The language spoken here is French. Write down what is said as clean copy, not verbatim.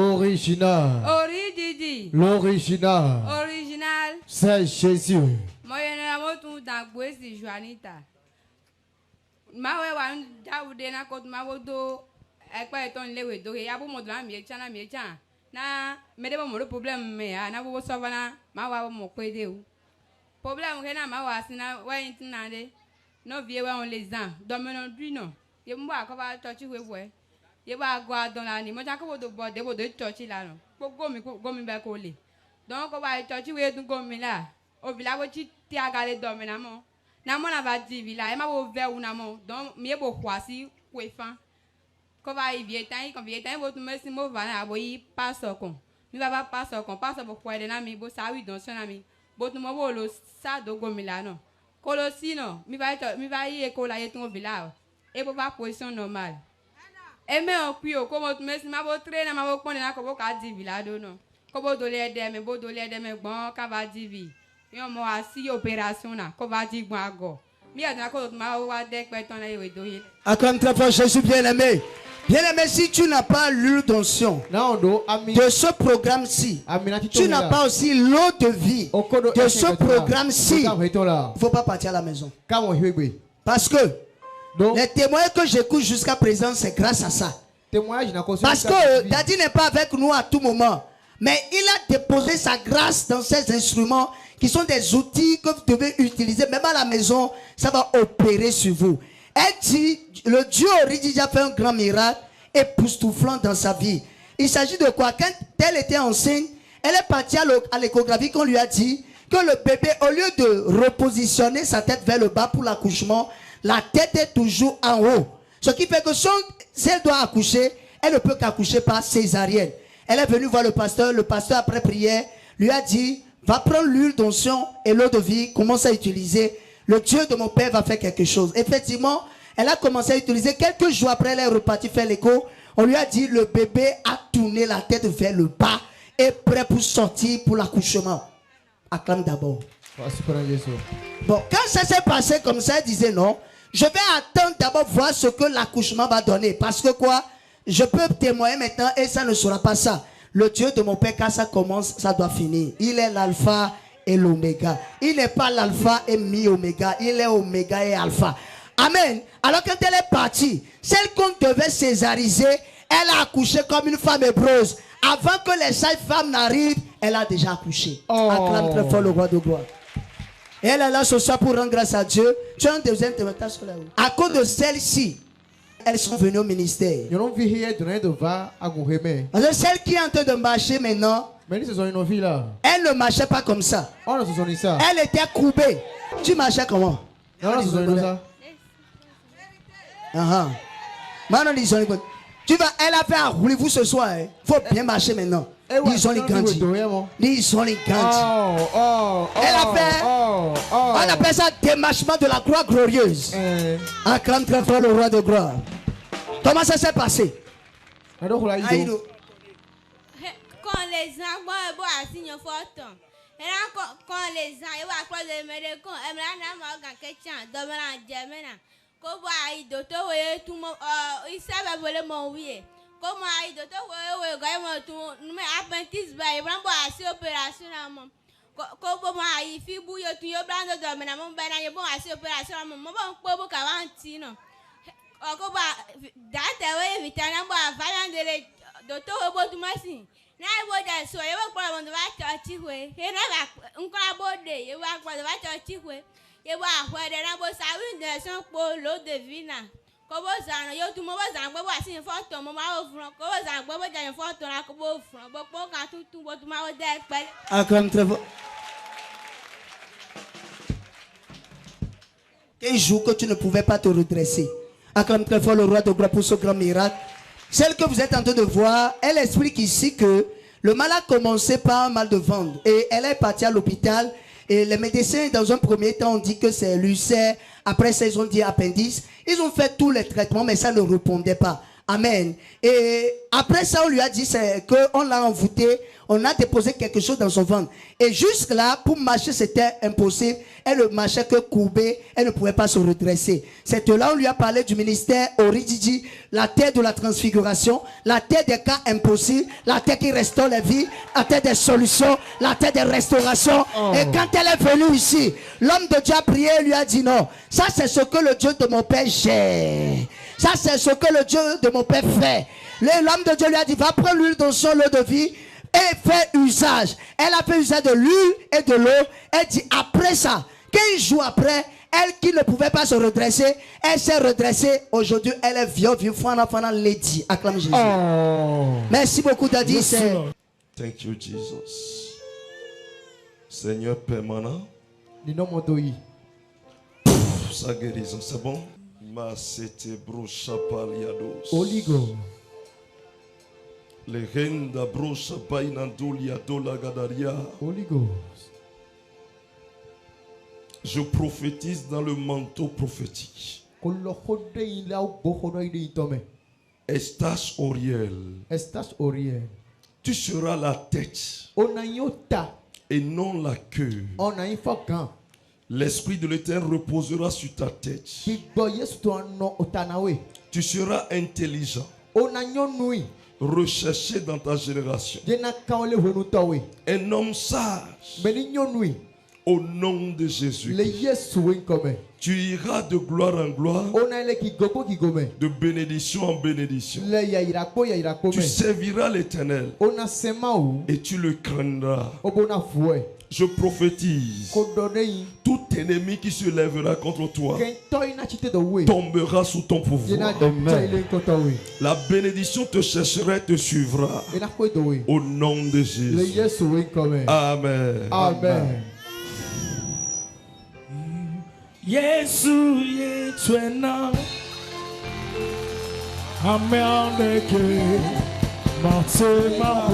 L'original. Origidi. L'original. Original. C'est Jésus. Moi, je n'ai pas de Juanita. Ma na kot ma wodo ekpa eton lewe do ya bo modla mi echa na me de mo problem me ya na bo so bana ma wa mo kwede o problem ke na ma wa sina wa intina de no vie wa on les ans do me no du no ye mbo akoba touch we ye ba gwa don la ni mo ja ko bo do touch la no go mi ba ko le donc ko ba touch we du go mi la o vila bo ti agale do me na mo na mo na va divi la e ma bo ve una mo donc mi e bo kwasi kwefan ko va y vietan ko vietan bo tu me si mo va na bo yi passo kon mi va passo bo kwede na mi bo sa wi don so na mi bo tu mo bo lo sa do go mi la no ko lo si no mi va yi e ko la ye tu vila e bo va position normale e me o pi o ko mo tu me si ma bo train ma bo pon na ko bo ka divi la do no ko bo do le de me gbon ka va divi yon mo asi opération na ko va di gwan ago mi adna ko ma wa de pe ton e we do ye acclame très fort Jésus bien-aimé. Bien-aimé, si tu n'as pas l'huile d'onction de ce programme-ci, tu n'as pas aussi l'eau de vie de ce programme-ci, il ne faut pas partir à la maison. Parce que les témoins que j'écoute jusqu'à présent, c'est grâce à ça. Parce que Daddy n'est pas avec nous à tout moment, mais il a déposé sa grâce dans ces instruments qui sont des outils que vous devez utiliser. Même à la maison, ça va opérer sur vous. Elle dit, le Dieu originel a fait un grand miracle époustouflant dans sa vie. Il s'agit de quoi? Quand elle était enceinte, elle est partie à l'échographie qu'on lui a dit que le bébé, au lieu de repositionner sa tête vers le bas pour l'accouchement, la tête est toujours en haut. Ce qui fait que si elle doit accoucher, elle ne peut qu'accoucher par césarienne. Elle est venue voir le pasteur après prière, lui a dit, va prendre l'huile d'onction et l'eau de vie, commence à utiliser. Le Dieu de mon père va faire quelque chose. Effectivement, elle a commencé à utiliser. Quelques jours après, elle est repartie faire l'écho. On lui a dit, le bébé a tourné la tête vers le bas et prêt pour sortir pour l'accouchement. Acclame d'abord. Bon, quand ça s'est passé comme ça, elle disait non, je vais attendre d'abord voir ce que l'accouchement va donner. Parce que quoi, je peux témoigner maintenant et ça ne sera pas ça. Le Dieu de mon père, quand ça commence, ça doit finir. Il est l'alpha et l'oméga. Il n'est pas l'alpha et mi-oméga. Il est oméga et alpha. Amen. Alors quand elle est partie, celle qu'on devait césariser, elle a accouché comme une femme hébreuse. Avant que les sages-femmes n'arrivent, elle a déjà accouché. Acclame très fort le roi de gloire. Et elle est là ce soir pour rendre grâce à Dieu. Tu as un deuxième témoignage sur la route. À cause de celle-ci, elles sont venues au ministère. Celle qui est en train de marcher maintenant, elle ne marchait pas comme ça. Elle était courbée. Tu marchais comment? Elle a fait un roulez-vous ce soir. Il faut bien marcher maintenant. Ils ont les gandis. Ils ont les gandis. Elle a fait, on appelle ça démarchement de la croix glorieuse. Acclame très fort le roi de gloire. Comment ça s'est passé? Quand les gens assignent photo, et là quand les gens ils vont croire de médecins, et là on a un question, demain en Germain, comment ils docteur tout ils savent voler mon oui. Comment ils docteur ouais tout nous mais apprenti bah ils vont assez opération là comment ils fit bouillir tout yo blanc de demain mon ben ils vont assez opération là mon bon pour quarantine. Comment date ouais vitana bah vaillant de docteur au bout de machine. Na boda so ye wa kwa ndo va church we he na ba nkwa bode ye wa kwa ndo va church we ye wa kwa de na bo sa wi de so po lo de vina ko bo zan yo tu mo bo zan gbo bo asin photo mo ma o fun ko bo zan gbo bo jan photo na ko bo fun bo po kan tutu bo tu ma o de pe acclame très fort. Quel jour que tu ne pouvais pas te redresser. Acclame très fort le roi de gloire pour ce grand miracle. Celle que vous êtes en train de voir, elle explique ici que le mal a commencé par un mal de ventre. Et elle est partie à l'hôpital. Et les médecins, dans un premier temps, ont dit que c'est l'ulcère. Après ça, ils ont dit appendice. Ils ont fait tous les traitements, mais ça ne répondait pas. Amen. Et après ça, on lui a dit qu'on l'a envoûté, on a déposé quelque chose dans son ventre. Et jusque-là, pour marcher, c'était impossible. Elle ne marchait que courbée, elle ne pouvait pas se redresser. C'est là on lui a parlé du ministère Orididi, la terre de la transfiguration, la terre des cas impossibles, la terre qui restaure la vie, la terre des solutions, la terre des restaurations. Et quand elle est venue ici, l'homme de Dieu a prié et lui a dit non, ça c'est ce que le Dieu de mon père gère. Ça c'est ce que le Dieu de mon père fait. L'homme de Dieu lui a dit, va prendre l'huile dans son lot de vie et fait usage. Elle a fait usage de l'huile et de l'eau. Elle dit après ça, 15 jours après, elle qui ne pouvait pas se redresser, elle s'est redressée. Aujourd'hui, elle est vieux, fana lady. Acclame Jésus. Merci beaucoup, Daddy. Thank you, Jesus. Seigneur permanent. Sa guérison, c'est bon? Oligo. Legenda brocha painandulia dola gadaria. Oligo. Je prophétise dans le manteau prophétique. Estas Oriel. Estas Oriel. Tu seras la tête et non la queue. L'esprit de l'Éternel reposera sur ta tête. Tu seras intelligent, recherché dans ta génération. Un homme sage. Au nom de Jésus. Tu iras de gloire en gloire, de bénédiction en bénédiction. Tu serviras l'Éternel et tu le craindras. Je prophétise, tout ennemi qui se lèvera contre toi tombera sous ton pouvoir. La bénédiction te cherchera et te suivra. Au nom de Jésus. Amen. Amen. Yesu yetwena Ameandeke Matema